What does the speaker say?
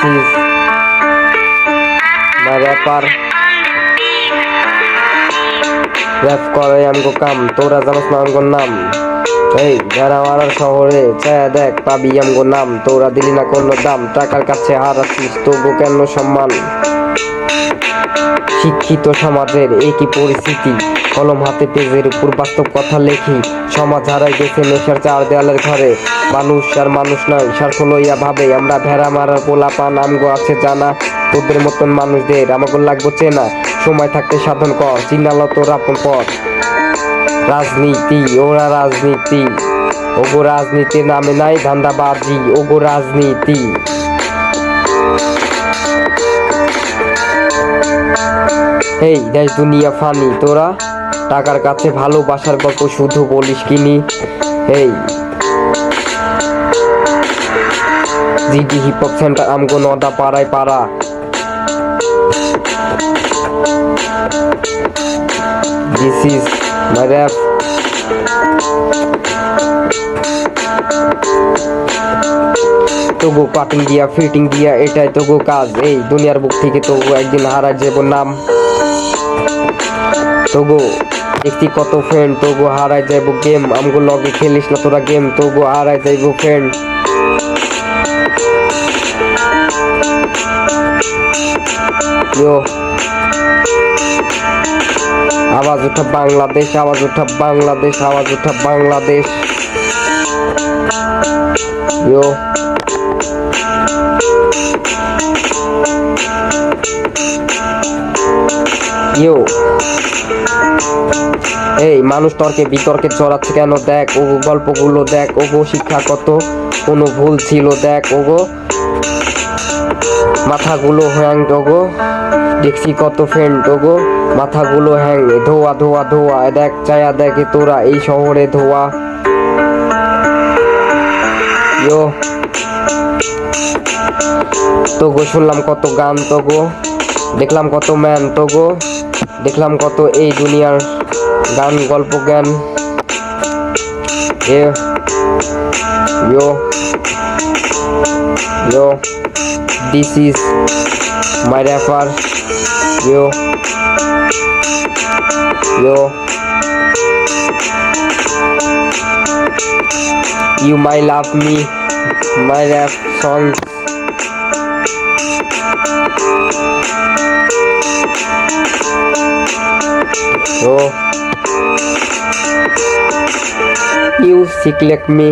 is my rapper. Rap করে আমগো কাম, তোরা জানাস না আমগো নাম। এই ভেড়ামারার শহরে চায়া দেখ পাবি আমগো নাম। তোরা দিলি না কোনো দাম, টাকার কাছে হারাচ্ছিস তবু কেন সম্মান? শিক্ষিত সমাজের একই পরিস্থিতি, কলম হাতে পেজের উপর বাস্তব কথা লেখি। সমাজ হারাই গেছে নেশার চার দেয়ালের ঘরে, মানুষ আর মানুষ নয় স্বার্থ লইয়া ভাবে। আমরা ভেড়া মারার পোলাপান, আমগো আছে জানা। তোদের মতন মানুষদের আমাকে লাগবো চেনা। সময় থাকতে সাধন কর, চিনালো তোর আপন পথ। রাজনীতি ওরা রাজনীতি, ওগো রাজনীতির নামে নাই ধান্দাবাজি, ওগো রাজনীতি। এই দেশ দুনিয়া ফানি, তোরা টাকার কাছে ভালোবাসার গল্প শুধু বলিস কিনি। এই জিডি হিপ হপ সেন্টার আমগো নদা পাড়ায় পাড়া। This is my rap. তবু কাটিং দিয়া ফিটিং দিয়া এটাই তবু কাজ। এই দুনিয়ার বুক থেকে তবু একদিন হারায় যাব নাম। তবু দেখছি কত ফ্রেন্ড, তবু হারায় যাইব গেম। আমগো লগে খেলিস না তোরা গেম, তবু হারায় যাইব ফ্রেন্ড। ইয়ো আওয়াজ উঠা বাংলাদেশ, আওয়াজ উঠা বাংলাদেশ, আওয়াজ উঠা বাংলাদেশ। ইয়ো ইয়ো এই মানুষ তর্কে বিতর্কে চড়াচ্ছে কেন? দেখ ওগো গল্পগুলো দেখ, ওগো শিক্ষা কত কোনো ভুল ছিল দেখ। ওগো মাথাগুলো হ্যাং, ওগো দেখছি কত ফ্রেন্ড, ওগো মাথাগুলো হ্যাং। ধোয়া ধোয়া ধোয়া দেখ চায়া দেখে তোরা এই শহরে ধোয়া। ইয়ো তোগো শুনলাম কত গান, তোগো দেখলাম কত ম্যান, তোগো দেখলাম কত এই দুনিয়ার গান গল্প জ্ঞান। Yo yo this is my rapper. Yo yo you might love me, my rap songs. So you sick like me.